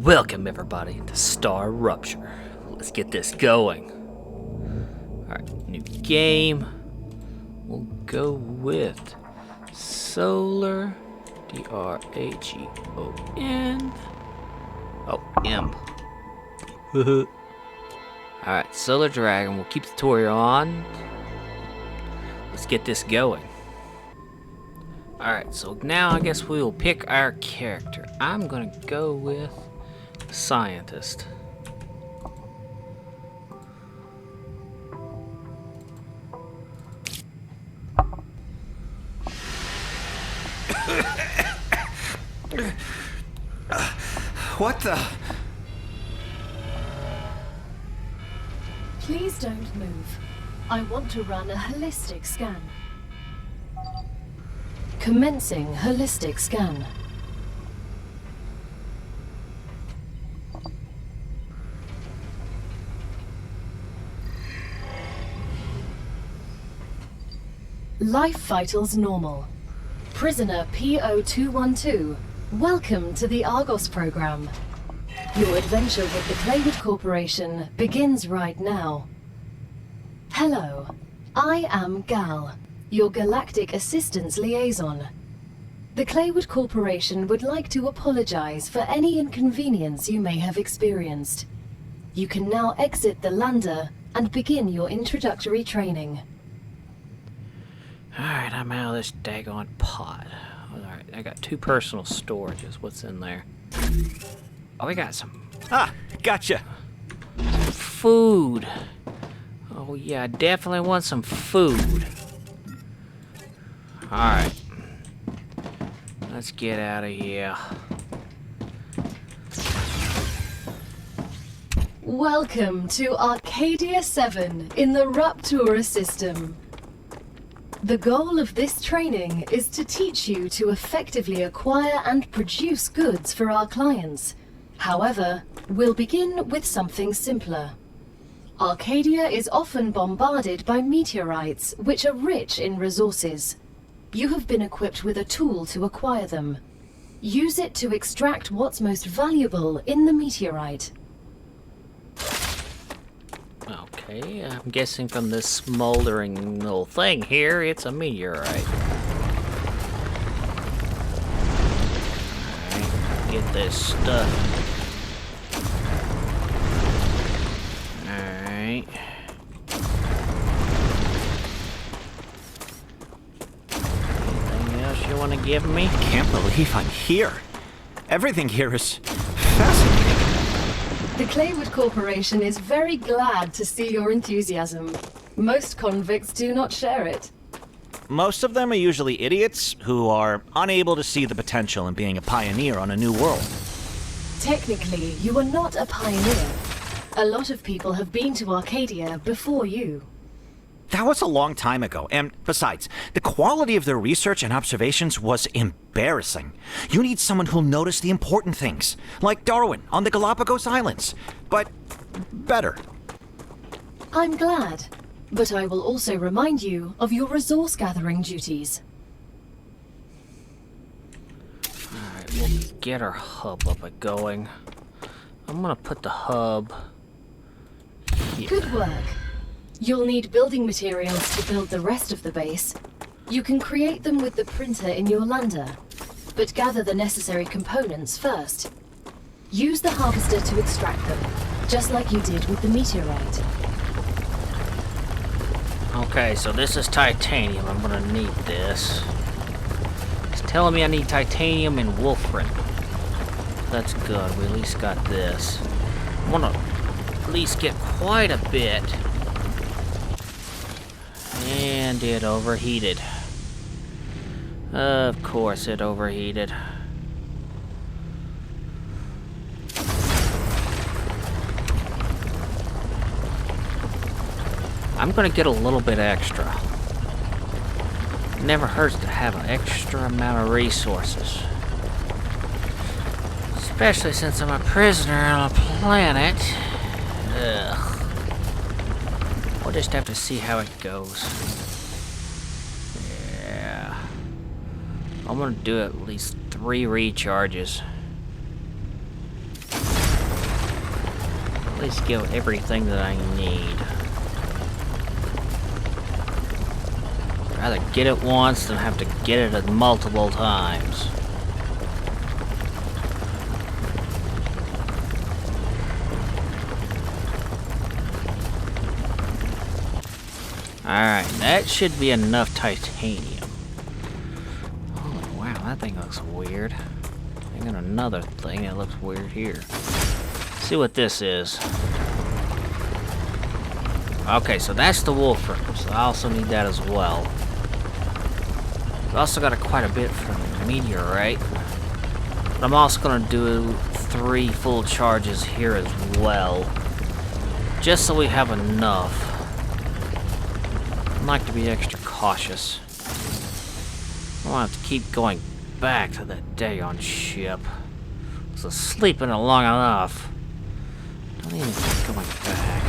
Welcome everybody to StarRupture. Let's get this going. Alright, new game. We'll go with Solar D-R-A-G-O-N. Oh, M. Alright, Solar Dragon. We'll keep the tutorial on. Let's get this going. Alright, so now I guess we will pick our character. I'm gonna go with Scientist. What the? Please don't move. I want to run a holistic scan. Commencing holistic scan. Life vitals normal. Prisoner PO212, welcome to the Argos program. Your adventure with the Claywood Corporation begins right now. Hello, I am Gal, your Galactic Assistance Liaison. The Claywood Corporation would like to apologize for any inconvenience you may have experienced. You can now exit the lander and begin your introductory training. Alright, I'm out of this daggone pod. Alright, I got 2 personal storages. What's in there? Oh, we got some Gotcha. food. Oh yeah, I definitely want some food. Alright. Let's get out of here. Welcome to Arcadia 7 in the Rupture system. The goal of this training is to teach you to effectively acquire and produce goods for our clients. However, we'll begin with something simpler. Arcadia is often bombarded by meteorites, which are rich in resources. You have been equipped with a tool to acquire them. Use it to extract what's most valuable in the meteorite. Okay, I'm guessing from this smoldering little thing here, it's a meteorite. Alright, get this stuff. Alright. Anything else you want to give me? Can't believe I'm here. Everything here is fascinating. The Claywood Corporation is very glad to see your enthusiasm. Most convicts do not share it. Most of them are usually idiots who are unable to see the potential in being a pioneer on a new world. Technically, you are not a pioneer. A lot of people have been to Arcadia before you. That was a long time ago, and besides, the quality of their research and observations was embarrassing. You need someone who'll notice the important things, like Darwin on the Galapagos Islands, but better. I'm glad, but I will also remind you of your resource gathering duties. Alright, we'll get our hub up and going. I'm gonna put the hub here. Good work. You'll need building materials to build the rest of the base. You can create them with the printer in your lander, but gather the necessary components first. Use the harvester to extract them, just like you did with the meteorite. Okay, so this is titanium. I'm gonna need this. It's telling me I need titanium and wolfram. That's good. We at least got this. I wanna at least get quite a bit. And it overheated. Of course it overheated. I'm gonna get a little bit extra. Never hurts to have an extra amount of resources. Especially since I'm a prisoner on a planet. Ugh. We'll just have to see how it goes. Yeah. I'm gonna do at least 3 recharges. least give everything that I need. I'd rather get it once than have to get it at multiple times. Alright, that should be enough titanium. Oh, wow, that thing looks weird. I got another thing that looks weird here. Let's see what this is. Okay, so that's the wolfram, so I also need that as well. I've also got quite a bit from the meteorite. But I'm also going to do 3 full charges here as well. Just so we have enough. I like to be extra cautious. I don't have to keep going back to that daggone ship. I was asleep in it long enough. Don't even keep going back.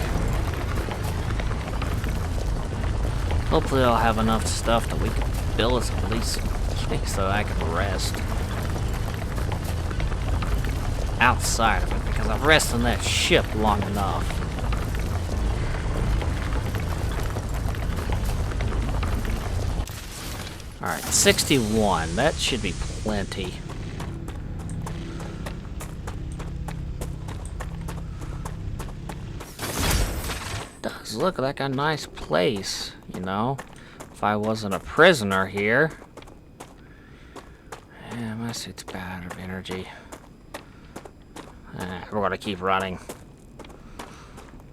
Hopefully I'll have enough stuff that we can build us at least so I can rest. Outside of it, because I've rested on that ship long enough. Alright, 61. That should be plenty. Does look like a nice place, you know? If I wasn't a prisoner here. Yeah, my suit's bad out of energy. We're gonna keep running.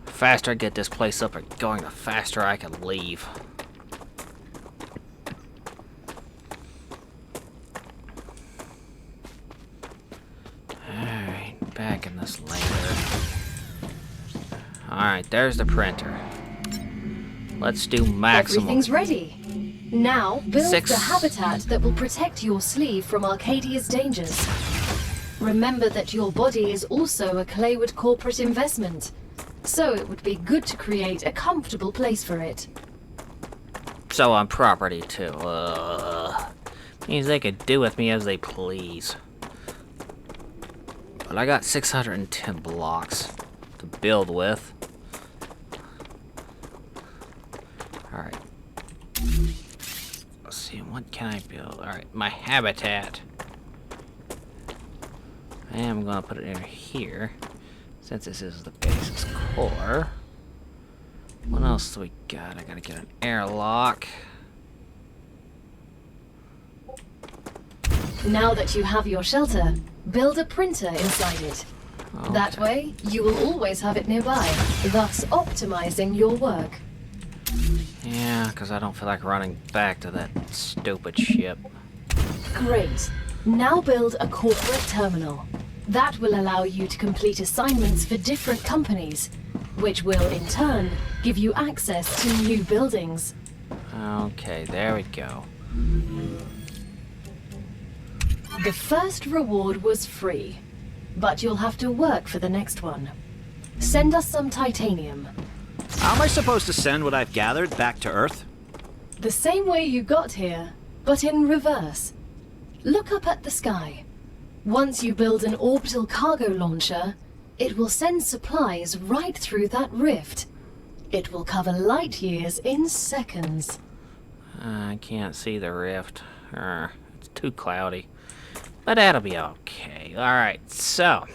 The faster I get this place up and going, the faster I can leave. Back in this lander. Alright, there's the printer. Let's do maximum. Everything's ready. Now, build the habitat that will protect your sleeve from Arcadia's dangers. Remember that your body is also a Claywood corporate investment, so it would be good to create a comfortable place for it. So I'm property too. Means they could do with me as they please. But I got 610 blocks to build with. Alright. Let's see, what can I build? Alright, my habitat. I am gonna put it in here, since this is the basis core. What else do we got? I gotta get an airlock. Now that you have your shelter, build a printer inside it. Okay. That way, you will always have it nearby, thus optimizing your work. Yeah, because I don't feel like running back to that stupid ship. Great. Now build a corporate terminal. That will allow you to complete assignments for different companies, which will, in turn, give you access to new buildings. Okay, there we go. The first reward was free, but you'll have to work for the next one. Send us some titanium. How am I supposed to send what I've gathered back to Earth? The same way you got here, but in reverse. Look up at the sky. Once you build an orbital cargo launcher, it will send supplies right through that rift. It will cover light years in seconds. I can't see the rift. It's too cloudy. But that'll be okay. Alright, so.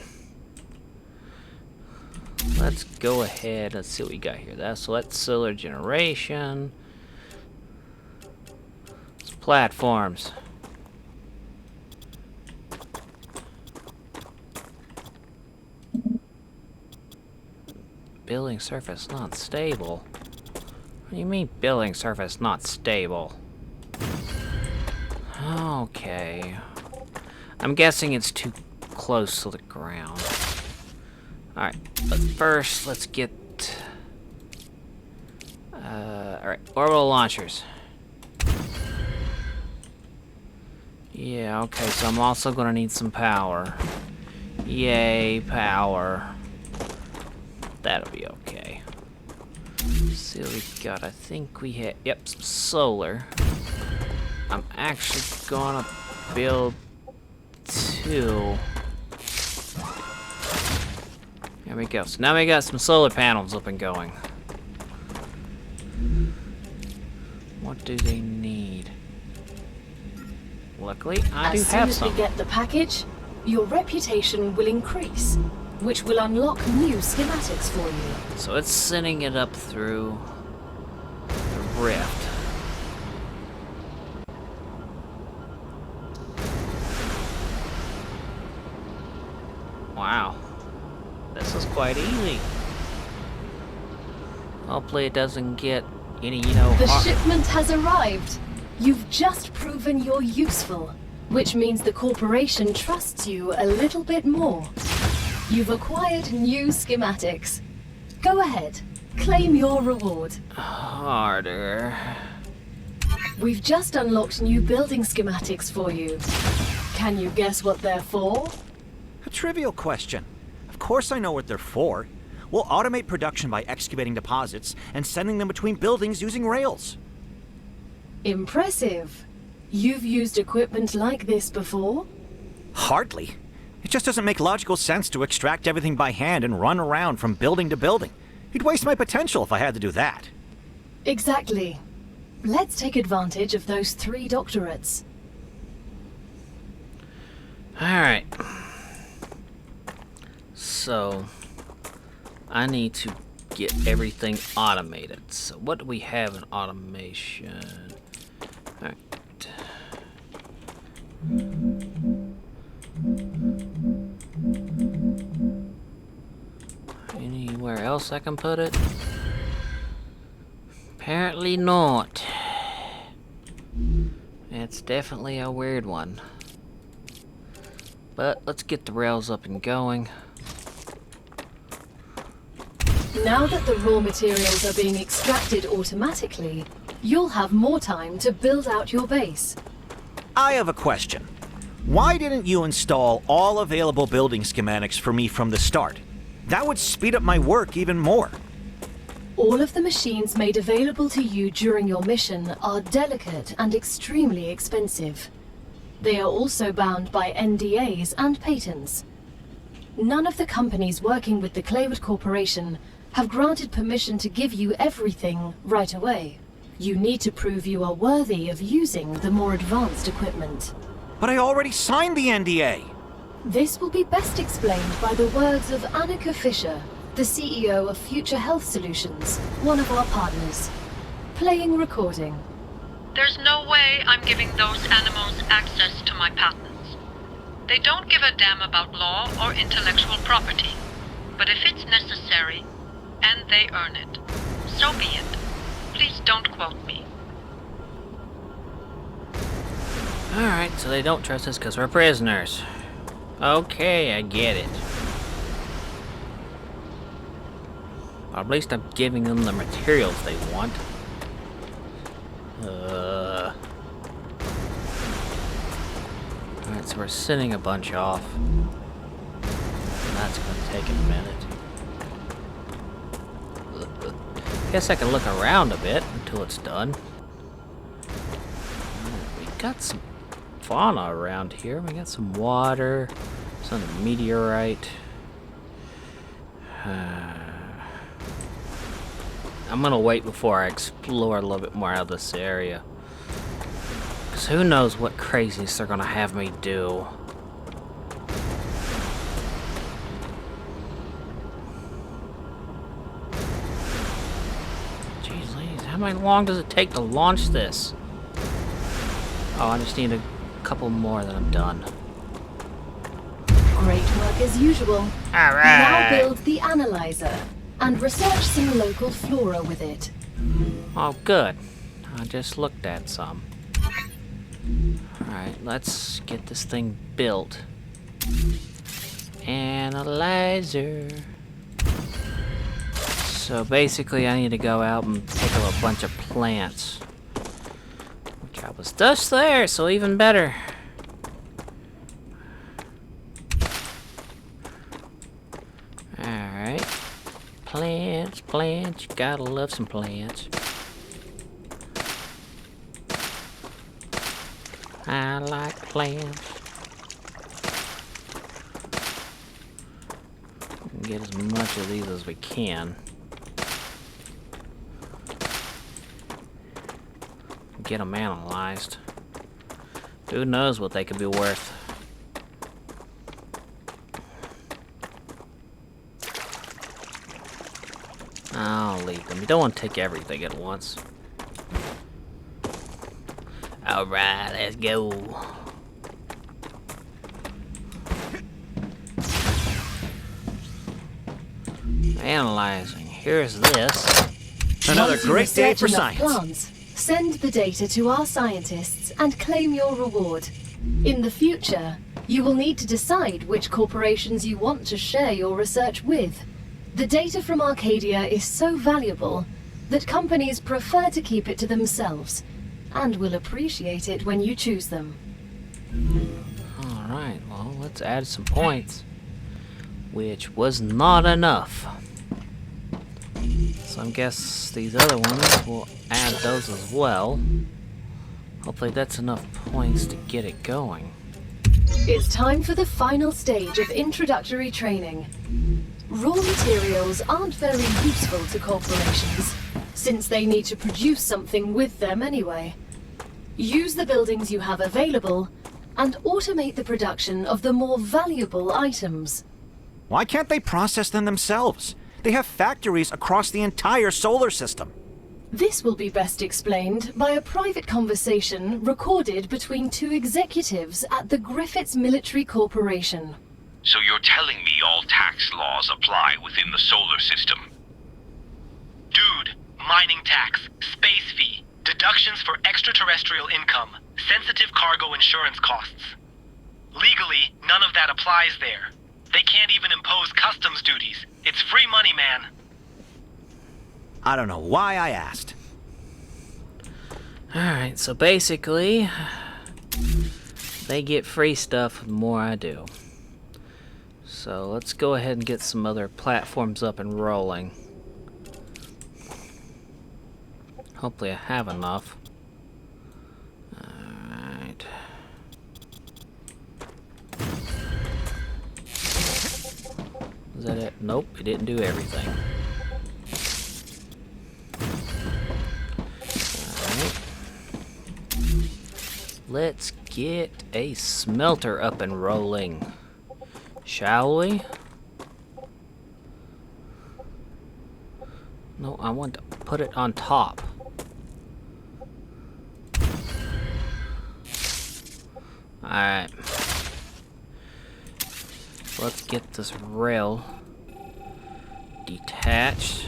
Let's go ahead. Let's see what we got here. That's solar generation. It's platforms. Building surface not stable. What do you mean building surface not stable? Okay. I'm guessing it's too close to the ground. Alright, but first let's get... Alright, orbital launchers. Yeah, okay, so I'm also gonna need some power. Yay, power. That'll be okay. Let's see what we got. I think we hit, yep, some solar. I'm actually gonna build 2. There we go. So now we got some solar panels up and going. What do they need? Luckily, I do have some. As soon as we get the package, your reputation will increase, which will unlock new schematics for you. So it's sending it up through the rift. Wow. This is quite easy. Hopefully it doesn't get any, The shipment has arrived. You've just proven you're useful, which means the corporation trusts you a little bit more. You've acquired new schematics. Go ahead, claim your reward. Harder. We've just unlocked new building schematics for you. Can you guess what they're for? A trivial question. Of course I know what they're for. We'll automate production by excavating deposits and sending them between buildings using rails. Impressive. You've used equipment like this before? Hardly. It just doesn't make logical sense to extract everything by hand and run around from building to building. You'd waste my potential if I had to do that. Exactly. Let's take advantage of those 3 doctorates. Alright. So, I need to get everything automated. So, what do we have in automation? Alright. Anywhere else I can put it? Apparently not. It's definitely a weird one. But let's get the rails up and going. Now that the raw materials are being extracted automatically, you'll have more time to build out your base. I have a question. Why didn't you install all available building schematics for me from the start? That would speed up my work even more. All of the machines made available to you during your mission are delicate and extremely expensive. They are also bound by NDAs and patents. None of the companies working with the Claywood Corporation have granted permission to give you everything right away. You need to prove you are worthy of using the more advanced equipment. But I already signed the NDA. This will be best explained by the words of Annika Fisher, the CEO of Future Health Solutions, one of our partners. Playing recording. There's no way I'm giving those animals access to my patents. They don't give a damn about law or intellectual property. But if it's necessary, and they earn it, so be it. Please don't quote me. Alright, so they don't trust us because we're prisoners. Okay, I get it. Or at least I'm giving them the materials they want. Alright, so we're sending a bunch off. That's gonna take a minute. Guess I can look around a bit until it's done. We got some fauna around here. We got some water, some meteorite. I'm gonna wait before I explore a little bit more out of this area. Because who knows what craziness they're gonna have me do. Jeez Louise, how long does it take to launch this? Oh, I just need a couple more, then I'm done. Great work as usual. Alright. Now build the analyzer and research some local flora with it. Oh, good. I just looked at some. Alright, let's get this thing built. Analyzer. So basically I need to go out and pick up a bunch of plants. Which I was just there, so even better. Alright. Plants, plants, you gotta love some plants. I like plants. Get as much of these as we can. Get them analyzed. Who knows what they could be worth. I'll leave them. You don't want to take everything at once. Alright, let's go. Analyzing. Here's this. Another Once you great day research for enough science. plants, send the data to our scientists and claim your reward. In the future, you will need to decide which corporations you want to share your research with. The data from Arcadia is so valuable that companies prefer to keep it to themselves, and will appreciate it when you choose them. Alright, well, let's add some points. Which was not enough. So I guess these other ones will add those as well. Hopefully that's enough points to get it going. It's time for the final stage of introductory training. Raw materials aren't very useful to corporations, since they need to produce something with them anyway. Use the buildings you have available, and automate the production of the more valuable items. Why can't they process them themselves? They have factories across the entire solar system. This will be best explained by a private conversation recorded between two executives at the Griffiths Military Corporation. So you're telling me all tax laws apply within the solar system? Dude, mining tax, space fee, deductions for extraterrestrial income, sensitive cargo insurance costs. Legally, none of that applies there. They can't even impose customs duties. It's free money, man. I don't know why I asked. Alright, so basically, they get free stuff the more I do. So let's go ahead and get some other platforms up and rolling. Hopefully I have enough. Alright. Is that it? Nope, it didn't do everything. Alright. Let's get a smelter up and rolling. Shall we? No, I want to put it on top. Alright. Let's get this rail detached.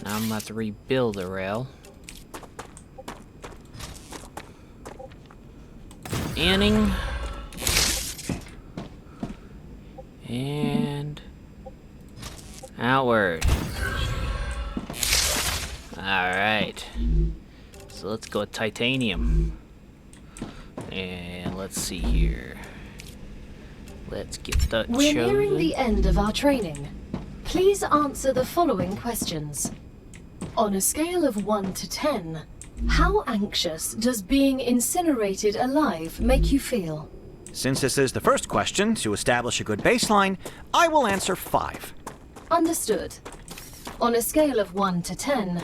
Now I'm about to rebuild the rail. Inning. And outward. Alright. So let's go with titanium. And let's see here. Let's get that We're chosen. nearing the end of our training. Please answer the following questions. On a scale of 1 to 10, how anxious does being incinerated alive make you feel? Since this is the first question, to establish a good baseline, I will answer 5. Understood. On a scale of 1 to 10,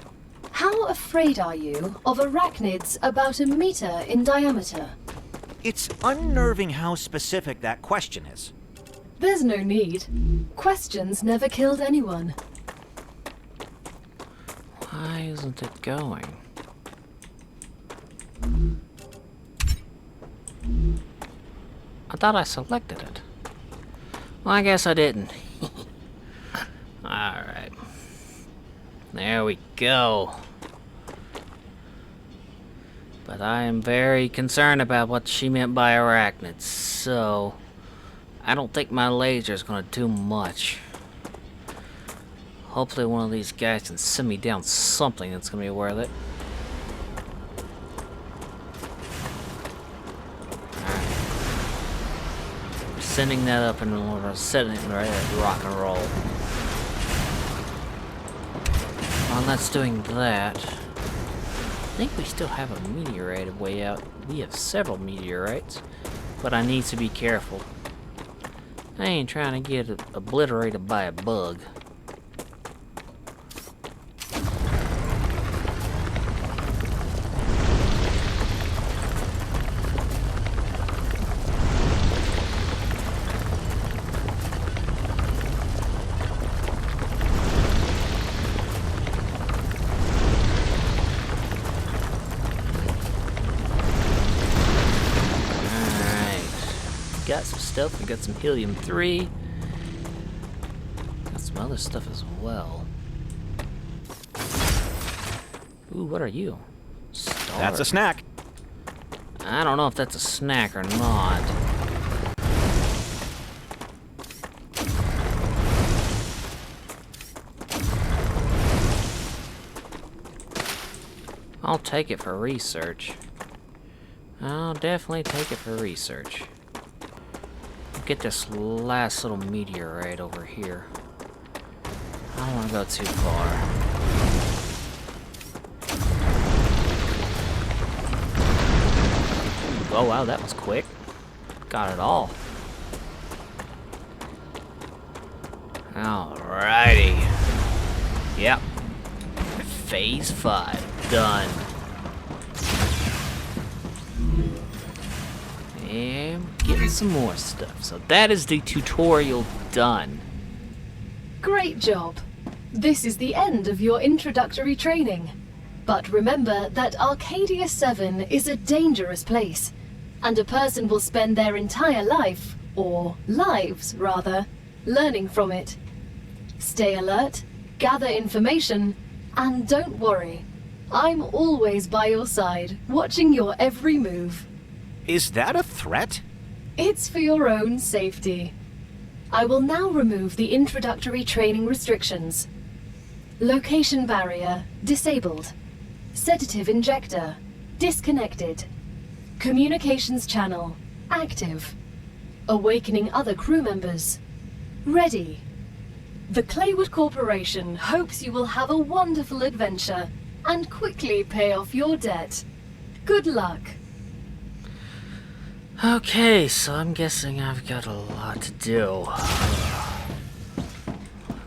how afraid are you of arachnids about 1 meter in diameter? It's unnerving how specific that question is. There's no need. Questions never killed anyone. Why isn't it going? I thought I selected it. Well, I guess I didn't. Alright. There we go. But I am very concerned about what she meant by arachnids, so I don't think my laser is going to do much. Hopefully one of these guys can send me down something that's going to be worth it. Alright. We're sending that up and we're setting it right at rock and roll. While that's doing that, I think we still have a meteorite way out. We have several meteorites, but I need to be careful. I ain't trying to get obliterated by a bug. Got some stuff. We got some helium-3. Got some other stuff as well. Ooh, what are you? Star. That's a snack. I don't know if that's a snack or not. I'll take it for research. I'll definitely take it for research. Get this last little meteorite over here. I don't want to go too far. Oh wow, that was quick. Got it all. Alrighty. Yep. Phase 5 done. And getting some more stuff. So that is the tutorial done. Great job. This is the end of your introductory training. But remember that Arcadia 7 is a dangerous place, and a person will spend their entire life, or lives rather, learning from it. Stay alert, gather information, and don't worry. I'm always by your side, watching your every move. Is that a threat? It's for your own safety. I will now remove the introductory training restrictions. Location barrier disabled. Sedative injector disconnected. Communications channel active. Awakening other crew members ready. The Claywood Corporation hopes you will have a wonderful adventure and quickly pay off your debt. Good luck. Okay, so I'm guessing I've got a lot to do.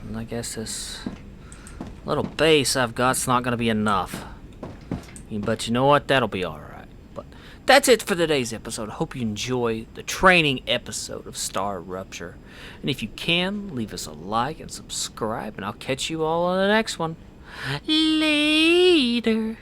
And I guess this little base I've got's not gonna be enough. But you know what? That'll be alright. But that's it for today's episode. I hope you enjoy the training episode of StarRupture. And if you can, leave us a like and subscribe, and I'll catch you all on the next one. Later.